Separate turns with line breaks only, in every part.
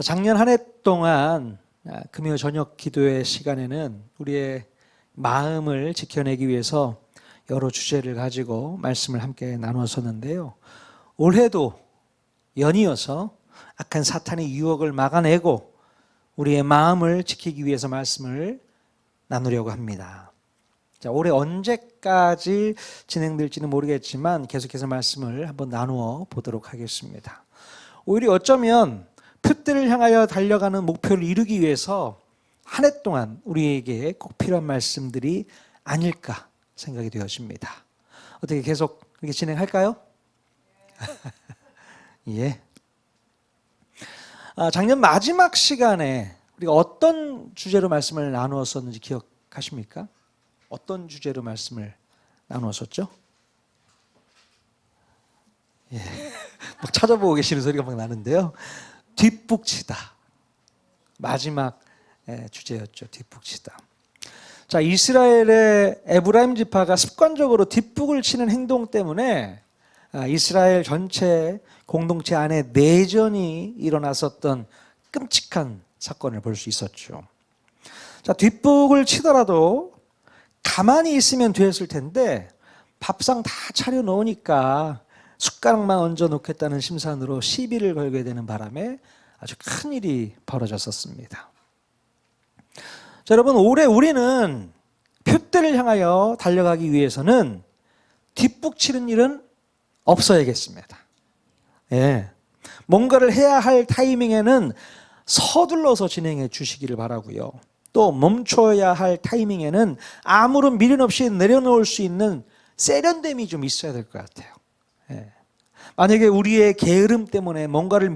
작년 한 해 동안 금요 저녁 기도회 시간에는 우리의 마음을 지켜내기 위해서 여러 주제를 가지고 말씀을 함께 나누었었는데요. 올해도 연이어서 악한 사탄의 유혹을 막아내고 우리의 마음을 지키기 위해서 말씀을 나누려고 합니다. 자, 올해 언제까지 진행될지는 모르겠지만 계속해서 말씀을 한번 나누어 보도록 하겠습니다. 오히려 어쩌면 표대를 향하여 달려가는 목표를 이루기 위해서 한 해 동안 우리에게 꼭 필요한 말씀들이 아닐까 생각이 되어집니다. 어떻게 계속 이렇게 진행할까요? 예. 작년 마지막 시간에 우리가 어떤 주제로 말씀을 나누었었는지 기억하십니까? 어떤 주제로 말씀을 나누었었죠? 예. 막 찾아보고 계시는 소리가 막 나는데요. 뒷북치다. 마지막 주제였죠. 뒷북치다. 자, 이스라엘의 에브라임 지파가 습관적으로 뒷북을 치는 행동 때문에 이스라엘 전체 공동체 안에 내전이 일어났었던 끔찍한 사건을 볼 수 있었죠. 자, 뒷북을 치더라도 가만히 있으면 됐을 텐데 밥상 다 차려 놓으니까 숟가락만 얹어 놓겠다는 심산으로 시비를 걸게 되는 바람에 아주 큰 일이 벌어졌었습니다. 자, 여러분, 올해 우리는 표대를 향하여 달려가기 위해서는 뒷북치는 일은 없어야겠습니다. 예. 뭔가를 해야 할 타이밍에는 서둘러서 진행해 주시기를 바라고요. 또 멈춰야 할 타이밍에는 아무런 미련 없이 내려놓을 수 있는 세련됨이 좀 있어야 될 것 같아요. 예. 만약에 우리의 게으름 때문에 뭔가를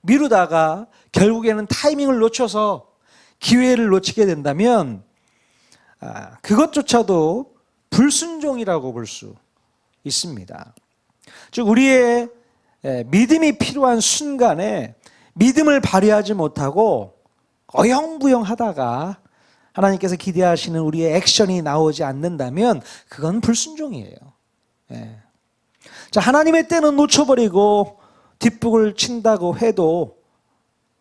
미루다가 결국에는 타이밍을 놓쳐서 기회를 놓치게 된다면 그것조차도 불순종이라고 볼 수 있습니다. 즉 우리의 믿음이 필요한 순간에 믿음을 발휘하지 못하고 어영부영하다가 하나님께서 기대하시는 우리의 액션이 나오지 않는다면 그건 불순종이에요. 예. 자, 하나님의 때는 놓쳐버리고 뒷북을 친다고 해도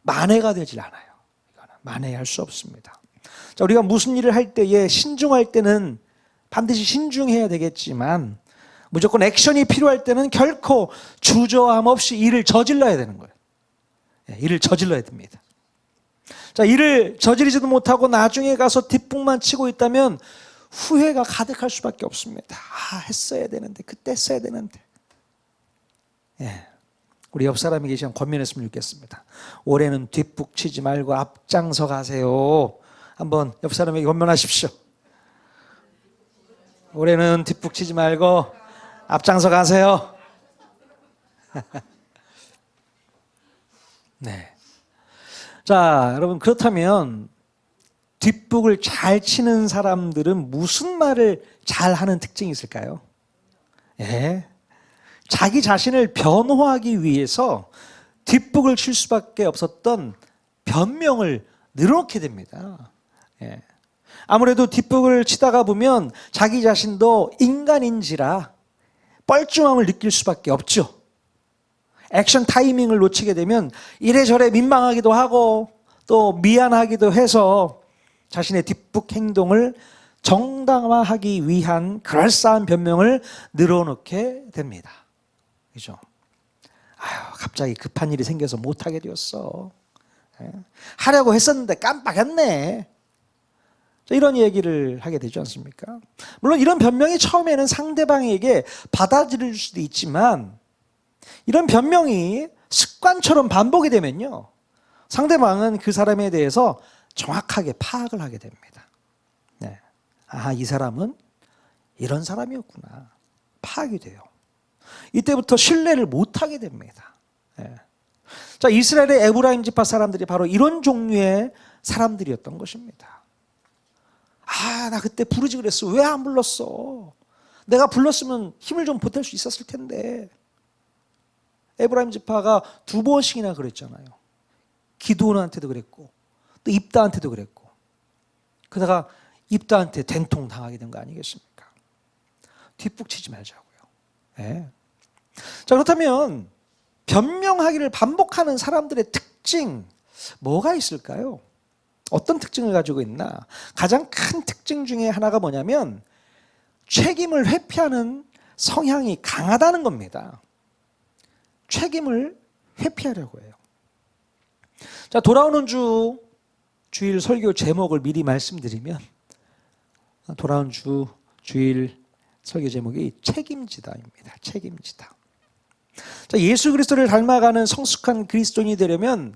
만회가 되질 않아요. 이거는 만회할 수 없습니다. 자, 우리가 무슨 일을 할 때에 신중할 때는 반드시 신중해야 되겠지만 무조건 액션이 필요할 때는 결코 주저함 없이 일을 저질러야 되는 거예요. 예, 일을 저질러야 됩니다. 자, 일을 저지르지도 못하고 나중에 가서 뒷북만 치고 있다면 후회가 가득할 수밖에 없습니다. 했어야 되는데, 그때 했어야 되는데. 예, 우리 옆 사람에게 좀 권면했으면 좋겠습니다. 올해는 뒷북 치지 말고 앞장서 가세요. 한번 옆 사람에게 권면하십시오. 올해는 뒷북 치지 말고 앞장서 가세요. 네. 자, 여러분, 그렇다면 뒷북을 잘 치는 사람들은 무슨 말을 잘 하는 특징이 있을까요? 예. 자기 자신을 변호하기 위해서 뒷북을 칠 수밖에 없었던 변명을 늘어놓게 됩니다. 예. 아무래도 뒷북을 치다가 보면 자기 자신도 인간인지라 뻘쭘함을 느낄 수밖에 없죠. 액션 타이밍을 놓치게 되면 이래저래 민망하기도 하고 또 미안하기도 해서 자신의 뒷북 행동을 정당화하기 위한 그럴싸한 변명을 늘어놓게 됩니다. 그죠? 갑자기 급한 일이 생겨서 못하게 되었어. 하려고 했었는데 깜빡했네. 이런 얘기를 하게 되지 않습니까? 물론 이런 변명이 처음에는 상대방에게 받아들일 수도 있지만 이런 변명이 습관처럼 반복이 되면요, 상대방은 그 사람에 대해서 정확하게 파악을 하게 됩니다. 네. 이 사람은 이런 사람이었구나. 파악이 돼요. 이때부터 신뢰를 못하게 됩니다. 네. 자, 이스라엘의 에브라임 지파 사람들이 바로 이런 종류의 사람들이었던 것입니다. 나 그때 부르지 그랬어. 왜 안 불렀어? 내가 불렀으면 힘을 좀 보탤 수 있었을 텐데. 에브라임 지파가 2번씩이나 그랬잖아요. 기드온한테도 그랬고 또 입다한테도 그랬고, 그러다가 입다한테 된통 당하게 된 거 아니겠습니까? 뒷북 치지 말자고요. 네. 자, 그렇다면 변명하기를 반복하는 사람들의 특징 특징, 뭐가 있을까요? 어떤 특징을 가지고 있나? 가장 큰 특징 중에 하나가 뭐냐면 책임을 회피하는 성향이 강하다는 겁니다. 책임을 회피하려고 해요. 자, 돌아오는 주일 설교 제목을 미리 말씀드리면, 돌아온 주일 설교 제목이 책임지다입니다. 책임지다. 자, 예수 그리스도를 닮아가는 성숙한 그리스도인이 되려면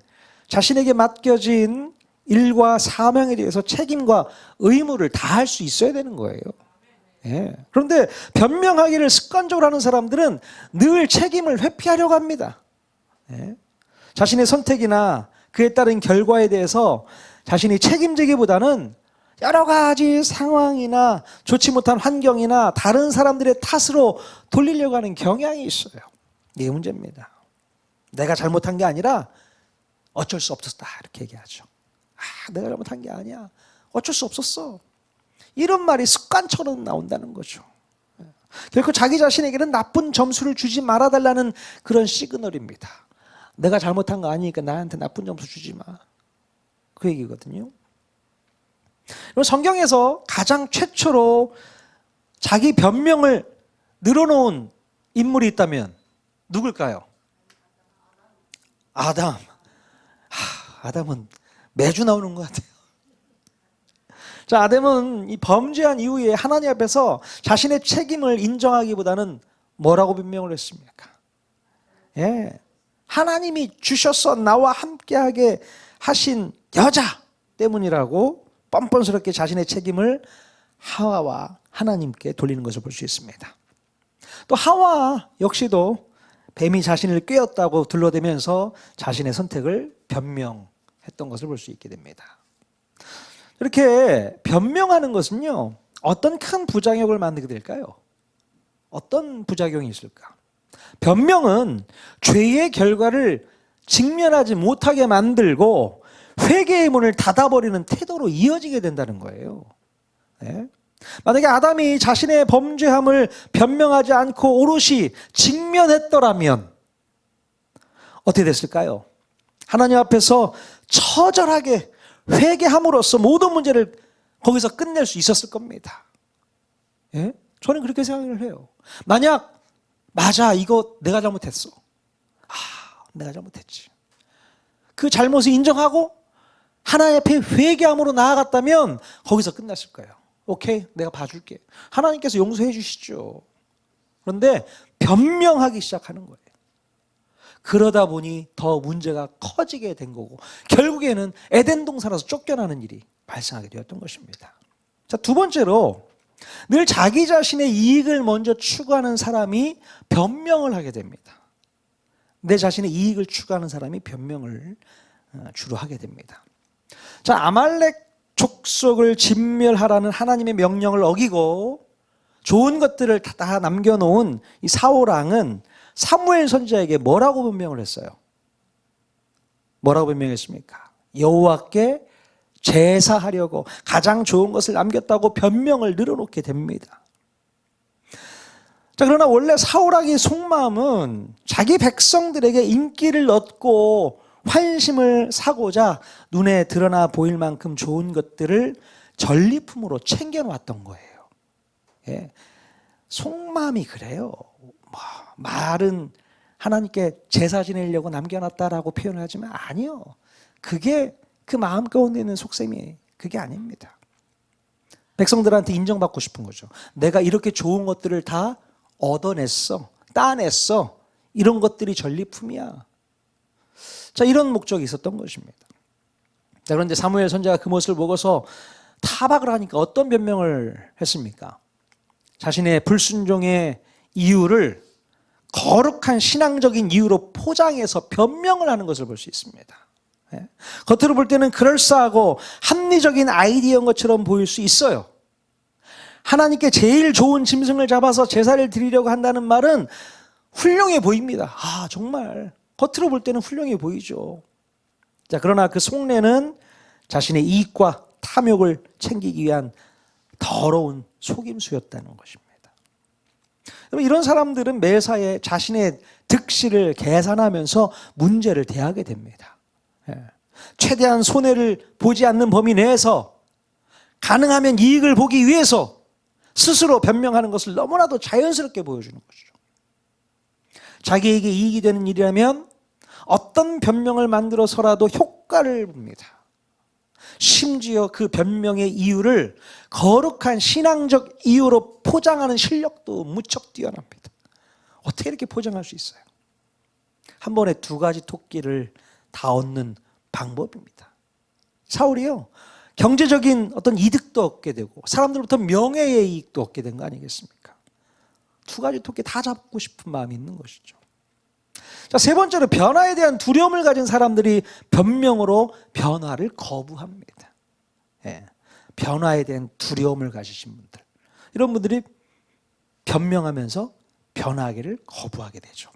자신에게 맡겨진 일과 사명에 대해서 책임과 의무를 다할 수 있어야 되는 거예요. 예. 그런데 변명하기를 습관적으로 하는 사람들은 늘 책임을 회피하려고 합니다. 예. 자신의 선택이나 그에 따른 결과에 대해서 자신이 책임지기보다는 여러 가지 상황이나 좋지 못한 환경이나 다른 사람들의 탓으로 돌리려고 하는 경향이 있어요. 이게 문제입니다. 내가 잘못한 게 아니라 어쩔 수 없었다 이렇게 얘기하죠. 내가 잘못한 게 아니야. 어쩔 수 없었어. 이런 말이 습관처럼 나온다는 거죠. 결코 자기 자신에게는 나쁜 점수를 주지 말아달라는 그런 시그널입니다. 내가 잘못한 거 아니니까 나한테 나쁜 점수 주지 마. 그 얘기거든요. 성경에서 가장 최초로 자기 변명을 늘어놓은 인물이 있다면 누굴까요? 아담. 아담은 매주 나오는 것 같아요. 자, 아담은 이 범죄한 이후에 하나님 앞에서 자신의 책임을 인정하기보다는 뭐라고 변명을 했습니까? 예, 하나님이 주셔서 나와 함께하게 하신 여자 때문이라고 뻔뻔스럽게 자신의 책임을 하와와 하나님께 돌리는 것을 볼 수 있습니다. 또 하와 역시도 뱀이 자신을 꿰었다고 둘러대면서 자신의 선택을 변명했던 것을 볼 수 있게 됩니다. 이렇게 변명하는 것은요, 어떤 큰 부작용을 만들게 될까요? 어떤 부작용이 있을까? 변명은 죄의 결과를 직면하지 못하게 만들고 회개의 문을 닫아버리는 태도로 이어지게 된다는 거예요. 네? 만약에 아담이 자신의 범죄함을 변명하지 않고 오롯이 직면했더라면 어떻게 됐을까요? 하나님 앞에서 처절하게 회개함으로써 모든 문제를 거기서 끝낼 수 있었을 겁니다. 예? 저는 그렇게 생각을 해요. 만약 맞아, 이거 내가 잘못했어. 내가 잘못했지. 그 잘못을 인정하고 하나님 앞에 회개함으로 나아갔다면 거기서 끝났을 거예요. 오케이, 내가 봐줄게. 하나님께서 용서해 주시죠. 그런데 변명하기 시작하는 거예요. 그러다 보니 더 문제가 커지게 된 거고 결국에는 에덴 동산에서 쫓겨나는 일이 발생하게 되었던 것입니다. 자, 두 번째로 늘 자기 자신의 이익을 먼저 추구하는 사람이 변명을 하게 됩니다. 내 자신의 이익을 추구하는 사람이 변명을 주로 하게 됩니다. 자, 아말렉 족속을 진멸하라는 하나님의 명령을 어기고 좋은 것들을 다 남겨놓은 이 사울 왕은 사무엘 선지자에게 뭐라고 변명을 했어요? 뭐라고 변명했습니까? 여호와께 제사하려고 가장 좋은 것을 남겼다고 변명을 늘어놓게 됩니다. 자, 그러나 원래 사울 왕의 속마음은 자기 백성들에게 인기를 얻고 환심을 사고자 눈에 드러나 보일 만큼 좋은 것들을 전리품으로 챙겨놨던 거예요. 예. 속마음이 그래요. 말은 하나님께 제사 지내려고 남겨놨다라고 표현하지만 아니요. 그게 그 마음 가운데 있는 속셈이 그게 아닙니다. 백성들한테 인정받고 싶은 거죠. 내가 이렇게 좋은 것들을 다 얻어냈어. 따냈어. 이런 것들이 전리품이야. 자, 이런 목적이 있었던 것입니다. 자, 그런데 사무엘 선지자가 그 모습을 보고서 타박을 하니까 어떤 변명을 했습니까? 자신의 불순종의 이유를 거룩한 신앙적인 이유로 포장해서 변명을 하는 것을 볼 수 있습니다. 겉으로 볼 때는 그럴싸하고 합리적인 아이디어인 것처럼 보일 수 있어요. 하나님께 제일 좋은 짐승을 잡아서 제사를 드리려고 한다는 말은 훌륭해 보입니다. 정말 겉으로 볼 때는 훌륭해 보이죠. 자, 그러나 그 속내는 자신의 이익과 탐욕을 챙기기 위한 더러운 속임수였다는 것입니다. 이런 사람들은 매사에 자신의 득실을 계산하면서 문제를 대하게 됩니다. 최대한 손해를 보지 않는 범위 내에서 가능하면 이익을 보기 위해서 스스로 변명하는 것을 너무나도 자연스럽게 보여주는 것이죠. 자기에게 이익이 되는 일이라면 어떤 변명을 만들어서라도 효과를 봅니다. 심지어 그 변명의 이유를 거룩한 신앙적 이유로 포장하는 실력도 무척 뛰어납니다. 어떻게 이렇게 포장할 수 있어요? 한 번에 두 가지 토끼를 다 얻는 방법입니다. 사울이요, 경제적인 어떤 이득도 얻게 되고 사람들로부터 명예의 이익도 얻게 된 거 아니겠습니까? 두 가지 토끼 다 잡고 싶은 마음이 있는 것이죠. 자, 세 번째로 변화에 대한 두려움을 가진 사람들이 변명으로 변화를 거부합니다. 변화에 대한 두려움을 가지신 분들, 이런 분들이 변명하면서 변화하기를 거부하게 되죠.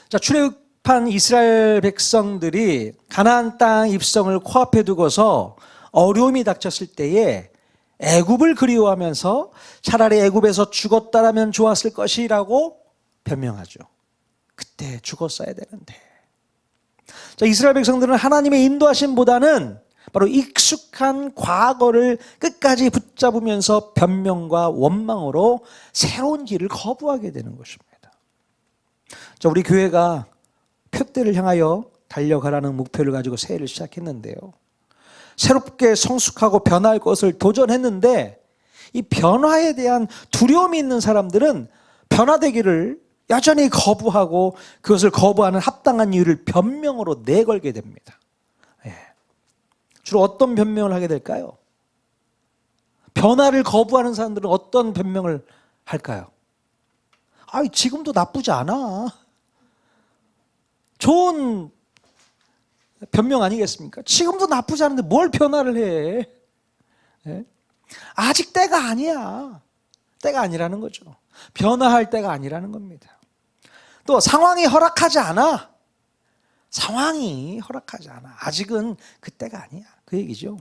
자, 출애굽한 이스라엘 백성들이 가나안 땅 입성을 코앞에 두고서 어려움이 닥쳤을 때에 애굽을 그리워하면서 차라리 애굽에서 죽었다라면 좋았을 것이라고 변명하죠. 그때 죽었어야 되는데. 자, 이스라엘 백성들은 하나님의 인도하심보다는 바로 익숙한 과거를 끝까지 붙잡으면서 변명과 원망으로 새로운 길을 거부하게 되는 것입니다. 자, 우리 교회가 표대를 향하여 달려가라는 목표를 가지고 새해를 시작했는데요, 새롭게 성숙하고 변할 것을 도전했는데 이 변화에 대한 두려움이 있는 사람들은 변화되기를 여전히 거부하고 그것을 거부하는 합당한 이유를 변명으로 내걸게 됩니다. 주로 어떤 변명을 하게 될까요? 변화를 거부하는 사람들은 어떤 변명을 할까요? 지금도 나쁘지 않아. 좋은 변명 아니겠습니까? 지금도 나쁘지 않은데 뭘 변화를 해? 아직 때가 아니야. 때가 아니라는 거죠. 변화할 때가 아니라는 겁니다. 또 상황이 허락하지 않아. 상황이 허락하지 않아. 아직은 그때가 아니야. 그 얘기죠.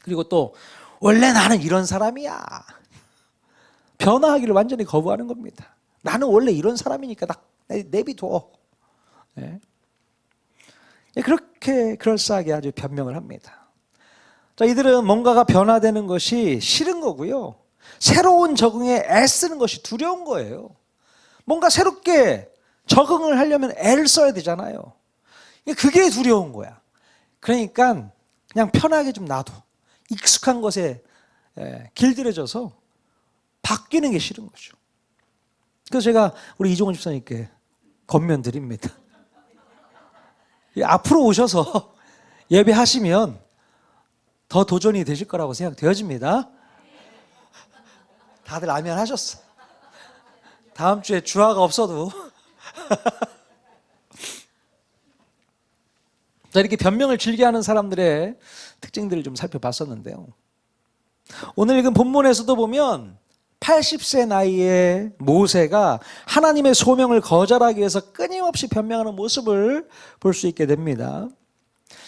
그리고 또 원래 나는 이런 사람이야. 변화하기를 완전히 거부하는 겁니다. 나는 원래 이런 사람이니까 내비둬. 그렇게 그럴싸하게 아주 변명을 합니다. 자, 이들은 뭔가가 변화되는 것이 싫은 거고요, 새로운 적응에 애쓰는 것이 두려운 거예요. 뭔가 새롭게 적응을 하려면 애를 써야 되잖아요. 그게 두려운 거야. 그러니까 그냥 편하게 좀 놔둬. 익숙한 것에 길들여져서 바뀌는 게 싫은 거죠. 그래서 제가 우리 이종원 집사님께 권면 드립니다. 앞으로 오셔서 예배하시면 더 도전이 되실 거라고 생각되어집니다. 다들 아멘 하셨어. 다음 주에 주화가 없어도. 자, 이렇게 변명을 즐겨하는 사람들의 특징들을 좀 살펴봤었는데요, 오늘 읽은 본문에서도 보면 80세 나이에 모세가 하나님의 소명을 거절하기 위해서 끊임없이 변명하는 모습을 볼 수 있게 됩니다.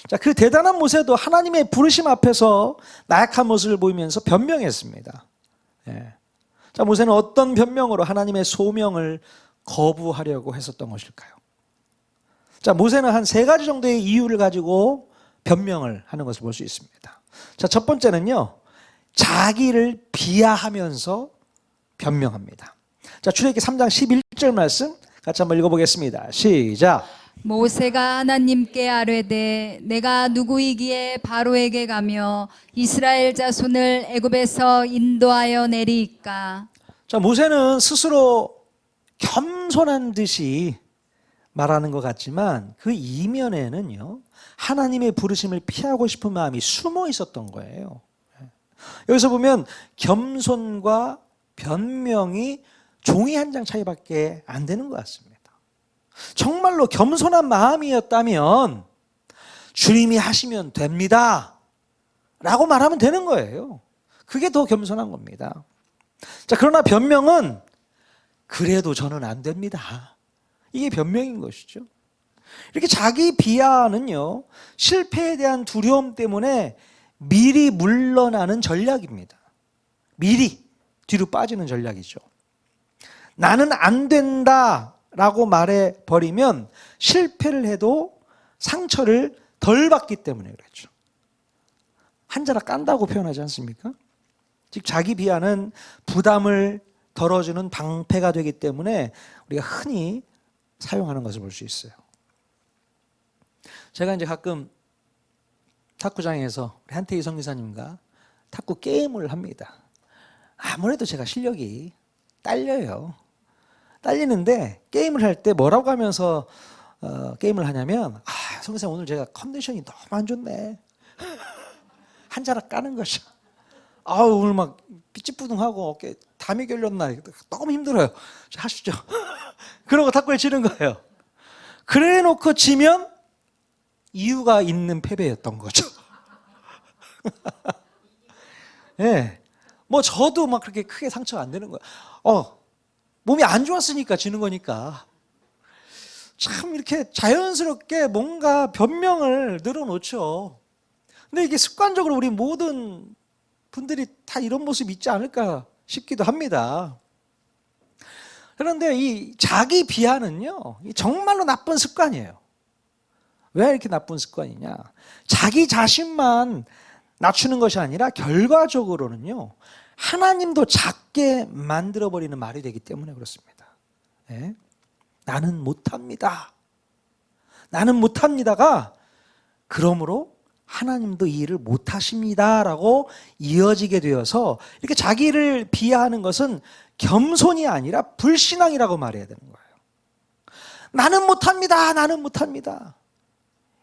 자, 그 대단한 모세도 하나님의 부르심 앞에서 나약한 모습을 보이면서 변명했습니다. 자, 모세는 어떤 변명으로 하나님의 소명을 거부하려고 했었던 것일까요? 자, 모세는 한 세 가지 정도의 이유를 가지고 변명을 하는 것을 볼 수 있습니다. 자, 첫 번째는요, 자기를 비하하면서 변명합니다. 자, 출애굽기 3장 11절 말씀 같이 한번 읽어보겠습니다. 시작.
모세가 하나님께 아뢰되 내가 누구이기에 바로에게 가며 이스라엘 자손을 애굽에서 인도하여 내리이까.
자, 모세는 스스로 겸손한 듯이 말하는 것 같지만 그 이면에는요, 하나님의 부르심을 피하고 싶은 마음이 숨어 있었던 거예요. 여기서 보면 겸손과 변명이 종이 한 장 차이밖에 안 되는 것 같습니다. 정말로 겸손한 마음이었다면 주님이 하시면 됩니다 라고 말하면 되는 거예요. 그게 더 겸손한 겁니다. 자, 그러나 변명은 그래도 저는 안 됩니다, 이게 변명인 것이죠. 이렇게 자기 비하는요, 실패에 대한 두려움 때문에 미리 물러나는 전략입니다. 미리 뒤로 빠지는 전략이죠. 나는 안 된다 라고 말해버리면 실패를 해도 상처를 덜 받기 때문에 그렇죠. 한 자락 깐다고 표현하지 않습니까? 즉 자기 비하는 부담을 덜어주는 방패가 되기 때문에 우리가 흔히 사용하는 것을 볼 수 있어요. 제가 이제 가끔 탁구장에서 우리 한태희 선교사님과 탁구 게임을 합니다. 아무래도 제가 실력이 딸려요. 딸리는데 게임을 할 때 뭐라고 하면서 게임을 하냐면 선교사님 오늘 제가 컨디션이 너무 안 좋네. 한 자락 까는 거죠. 오늘 막 삐찌뿌둥하고 어깨 담이 결렸나 너무 힘들어요. 하시죠. 그러고 탁구를 치는 거예요. 그래 놓고 지면 이유가 있는 패배였던 거죠. 예. 뭐 저도 막 그렇게 크게 상처가 안 되는 거예요. 몸이 안 좋았으니까 지는 거니까. 참 이렇게 자연스럽게 뭔가 변명을 늘어놓죠. 근데 이게 습관적으로 우리 모든 분들이 다 이런 모습이 있지 않을까 싶기도 합니다. 그런데 이 자기 비하는요, 정말로 나쁜 습관이에요. 왜 이렇게 나쁜 습관이냐? 자기 자신만 낮추는 것이 아니라 결과적으로는요, 하나님도 작게 만들어버리는 말이 되기 때문에 그렇습니다. 네? 나는 못합니다. 나는 못합니다가 그러므로 하나님도 이 일을 못하십니다라고 이어지게 되어서 이렇게 자기를 비하하는 것은 겸손이 아니라 불신앙이라고 말해야 되는 거예요. 나는 못합니다. 나는 못합니다.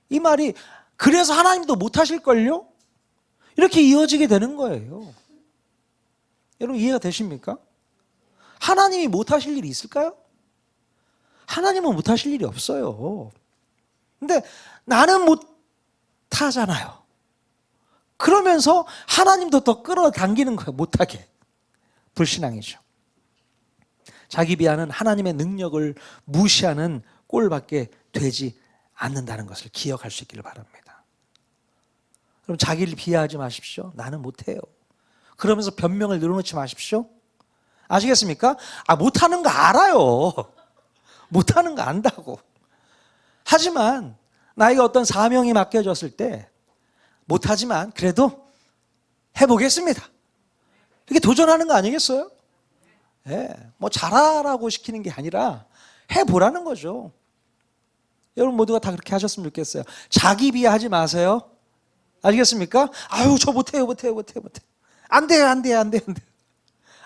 이 말이 그래서 하나님도 못하실걸요? 이렇게 이어지게 되는 거예요. 여러분 이해가 되십니까? 하나님이 못하실 일이 있을까요? 하나님은 못하실 일이 없어요. 근데 나는 못하잖아요. 그러면서 하나님도 더 끌어당기는 거예요. 못하게. 불신앙이죠. 자기 비하는 하나님의 능력을 무시하는 꼴밖에 되지 않는다는 것을 기억할 수 있기를 바랍니다. 그럼 자기를 비하하지 마십시오. 나는 못해요. 그러면서 변명을 늘어놓지 마십시오. 아시겠습니까? 못하는 거 알아요. 못하는 거 안다고. 하지만 나에게 어떤 사명이 맡겨졌을 때 못하지만 그래도 해보겠습니다. 이렇게 도전하는 거 아니겠어요? 예, 뭐 잘하라고 시키는 게 아니라 해보라는 거죠. 여러분 모두가 다 그렇게 하셨으면 좋겠어요. 자기 비하하지 마세요. 아시겠습니까? 저 못해요. 안 돼요.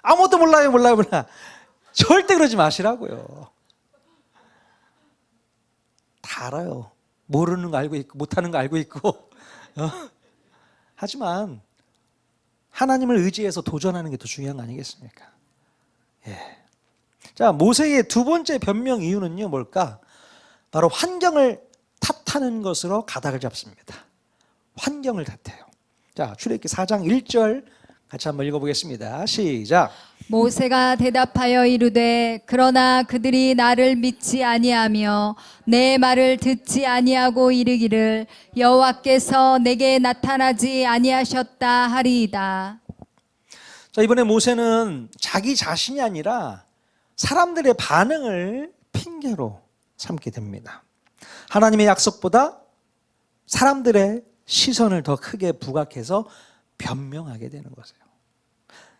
아무것도 몰라요. 절대 그러지 마시라고요. 다 알아요. 모르는 거 알고 있고 못하는 거 알고 있고. 하지만 하나님을 의지해서 도전하는 게 더 중요한 거 아니겠습니까? 예. 자, 모세의 두 번째 변명 이유는요, 뭘까? 바로 환경을 탓하는 것으로 가닥을 잡습니다. 환경을 탓해요. 자, 출애굽기 4장 1절 같이 한번 읽어보겠습니다. 시작.
모세가 대답하여 이르되 그러나 그들이 나를 믿지 아니하며 내 말을 듣지 아니하고 이르기를 여호와께서 내게 나타나지 아니하셨다 하리이다.
자, 이번에 모세는 자기 자신이 아니라 사람들의 반응을 핑계로 삼게 됩니다. 하나님의 약속보다 사람들의 시선을 더 크게 부각해서 변명하게 되는 것이에요.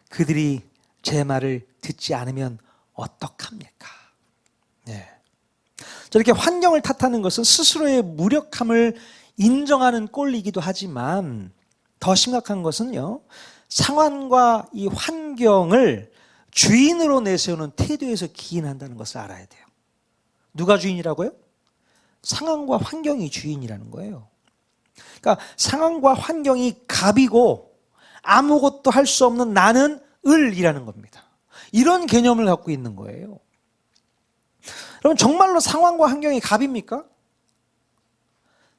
그들이 제 말을 듣지 않으면 어떡합니까? 네. 저렇게 환경을 탓하는 것은 스스로의 무력함을 인정하는 꼴이기도 하지만 더 심각한 것은요, 상황과 이 환경을 주인으로 내세우는 태도에서 기인한다는 것을 알아야 돼요. 누가 주인이라고요? 상황과 환경이 주인이라는 거예요. 그러니까 상황과 환경이 갑이고 아무것도 할 수 없는 나는 을이라는 겁니다. 이런 개념을 갖고 있는 거예요. 여러분 정말로 상황과 환경이 갑입니까?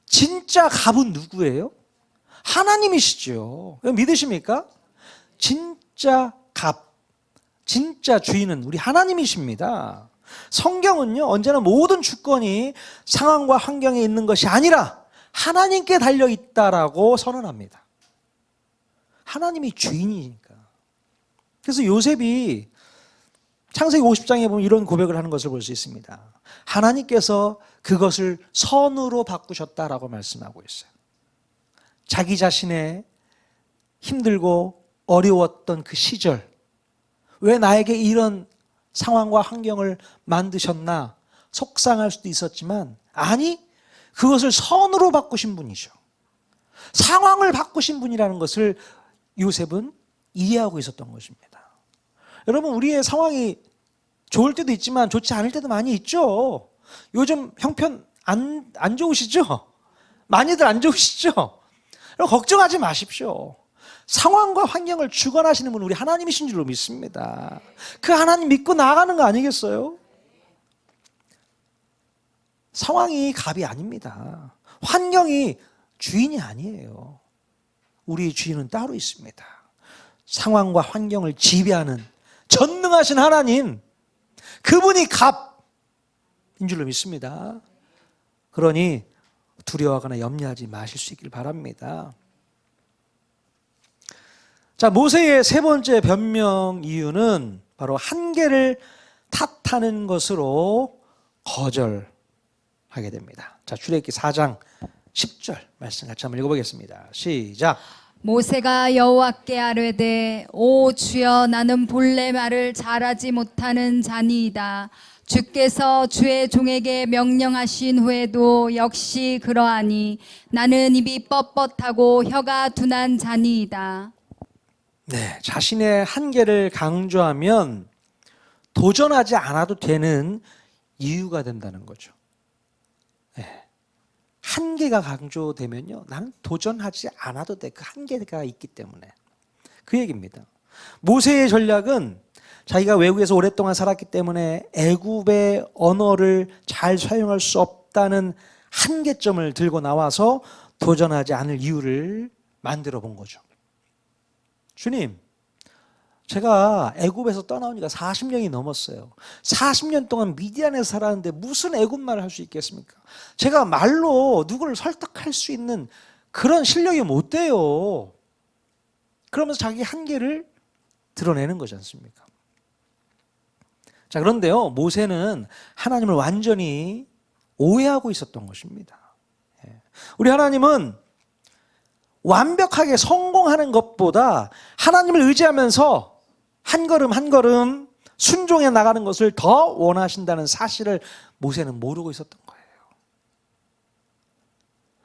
진짜 갑은 누구예요? 하나님이시죠. 믿으십니까? 진짜 갑, 진짜 주인은 우리 하나님이십니다. 성경은요, 언제나 모든 주권이 상황과 환경에 있는 것이 아니라 하나님께 달려있다라고 선언합니다. 하나님이 주인이니까. 그래서 요셉이 창세기 50장에 보면 이런 고백을 하는 것을 볼 수 있습니다. 하나님께서 그것을 선으로 바꾸셨다라고 말씀하고 있어요. 자기 자신의 힘들고 어려웠던 그 시절, 왜 나에게 이런 상황과 환경을 만드셨나 속상할 수도 있었지만, 아니, 그것을 선으로 바꾸신 분이죠. 상황을 바꾸신 분이라는 것을 요셉은 이해하고 있었던 것입니다. 여러분, 우리의 상황이 좋을 때도 있지만 좋지 않을 때도 많이 있죠. 요즘 형편 안 좋으시죠? 많이들 안 좋으시죠? 여러분, 걱정하지 마십시오. 상황과 환경을 주관하시는 분은 우리 하나님이신 줄로 믿습니다. 그 하나님 믿고 나아가는 거 아니겠어요? 상황이 갑이 아닙니다. 환경이 주인이 아니에요. 우리의 주인은 따로 있습니다. 상황과 환경을 지배하는 전능하신 하나님, 그분이 갑인 줄로 믿습니다. 그러니 두려워하거나 염려하지 마실 수 있길 바랍니다. 자, 모세의 세 번째 변명 이유는 바로 한계를 탓하는 것으로 거절하게 됩니다. 자, 출애굽기 4장 10절 말씀 같이 한번 읽어보겠습니다. 시작.
모세가 여호와께 아뢰되 오 주여 나는 본래 말을 잘하지 못하는 자니이다. 주께서 주의 종에게 명령하신 후에도 역시 그러하니 나는 입이 뻣뻣하고 혀가 둔한 자니이다.
네, 자신의 한계를 강조하면 도전하지 않아도 되는 이유가 된다는 거죠. 네. 한계가 강조되면요, 나는 도전하지 않아도 돼. 그 한계가 있기 때문에. 그 얘기입니다. 모세의 전략은 자기가 외국에서 오랫동안 살았기 때문에 애굽의 언어를 잘 사용할 수 없다는 한계점을 들고 나와서 도전하지 않을 이유를 만들어 본 거죠. 주님, 제가 애굽에서 떠나온 지가 40년이 넘었어요. 40년 동안 미디안에서 살았는데 무슨 애굽말을 할 수 있겠습니까? 제가 말로 누구를 설득할 수 있는 그런 실력이 못 돼요. 그러면서 자기 한계를 드러내는 거지 않습니까? 자, 그런데요, 모세는 하나님을 완전히 오해하고 있었던 것입니다. 우리 하나님은 완벽하게 성공하는 것보다 하나님을 의지하면서 한 걸음 한 걸음 순종해 나가는 것을 더 원하신다는 사실을 모세는 모르고 있었던 거예요.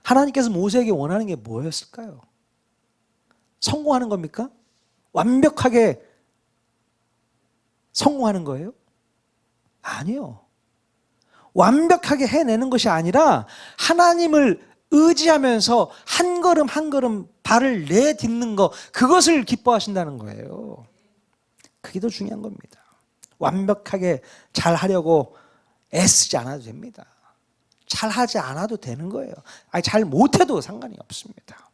하나님께서 모세에게 원하는 게 뭐였을까요? 성공하는 겁니까? 완벽하게 성공하는 거예요? 아니요. 완벽하게 해내는 것이 아니라 하나님을 의지하면서 한 걸음 한 걸음 발을 내딛는 것, 그것을 기뻐하신다는 거예요. 그게 더 중요한 겁니다. 완벽하게 잘 하려고 애쓰지 않아도 됩니다. 잘 하지 않아도 되는 거예요. 아니, 잘 못해도 상관이 없습니다.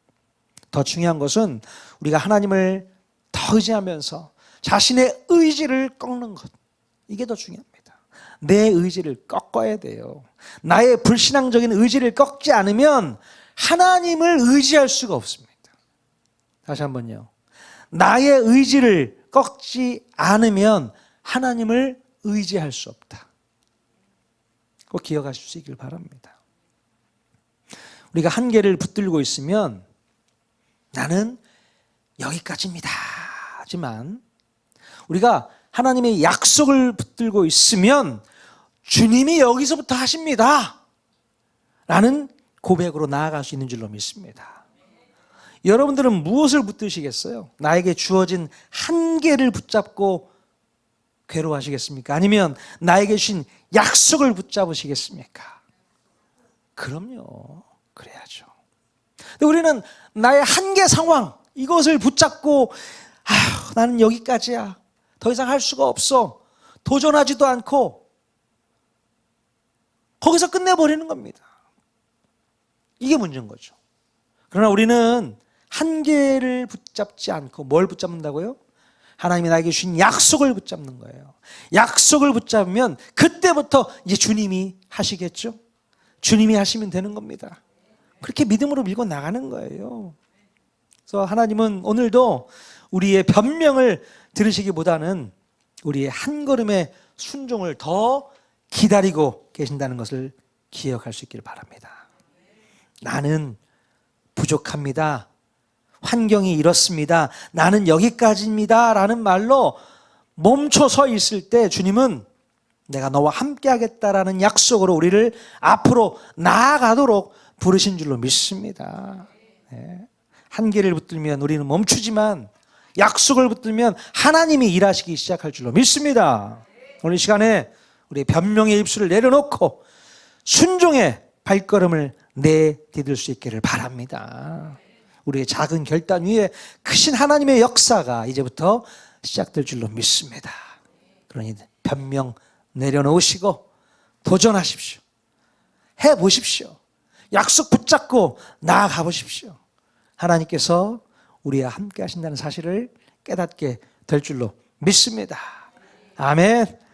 더 중요한 것은 우리가 하나님을 더 의지하면서 자신의 의지를 꺾는 것, 이게 더 중요합니다. 내 의지를 꺾어야 돼요. 나의 불신앙적인 의지를 꺾지 않으면 하나님을 의지할 수가 없습니다. 다시 한번요. 나의 의지를 꺾지 않으면 하나님을 의지할 수 없다. 꼭 기억하실 수 있길 바랍니다. 우리가 한계를 붙들고 있으면 나는 여기까지입니다 하지만 우리가 하나님의 약속을 붙들고 있으면 주님이 여기서부터 하십니다 라는 고백으로 나아갈 수 있는 줄로 믿습니다. 여러분들은 무엇을 붙드시겠어요? 나에게 주어진 한계를 붙잡고 괴로워하시겠습니까? 아니면 나에게 주신 약속을 붙잡으시겠습니까? 그럼요, 그래야죠. 근데 우리는 나의 한계 상황, 이것을 붙잡고 나는 여기까지야, 더 이상 할 수가 없어, 도전하지도 않고 거기서 끝내버리는 겁니다. 이게 문제인 거죠. 그러나 우리는 한계를 붙잡지 않고 뭘 붙잡는다고요? 하나님이 나에게 주신 약속을 붙잡는 거예요. 약속을 붙잡으면 그때부터 이제 주님이 하시겠죠? 주님이 하시면 되는 겁니다. 그렇게 믿음으로 밀고 나가는 거예요. 그래서 하나님은 오늘도 우리의 변명을 들으시기보다는 우리의 한 걸음의 순종을 더 기다리고 계신다는 것을 기억할 수 있기를 바랍니다. 나는 부족합니다. 환경이 이렇습니다. 나는 여기까지입니다. 라는 말로 멈춰 서 있을 때 주님은 내가 너와 함께 하겠다라는 약속으로 우리를 앞으로 나아가도록 부르신 줄로 믿습니다. 네. 한계를 붙들면 우리는 멈추지만 약속을 붙들면 하나님이 일하시기 시작할 줄로 믿습니다. 오늘 이 시간에 우리 변명의 입술을 내려놓고 순종의 발걸음을 내디딜 수 있기를 바랍니다. 우리의 작은 결단 위에 크신 하나님의 역사가 이제부터 시작될 줄로 믿습니다. 그러니 변명 내려놓으시고 도전하십시오. 해보십시오. 약속 붙잡고 나아가 보십시오. 하나님께서 우리와 함께 하신다는 사실을 깨닫게 될 줄로 믿습니다. 아멘.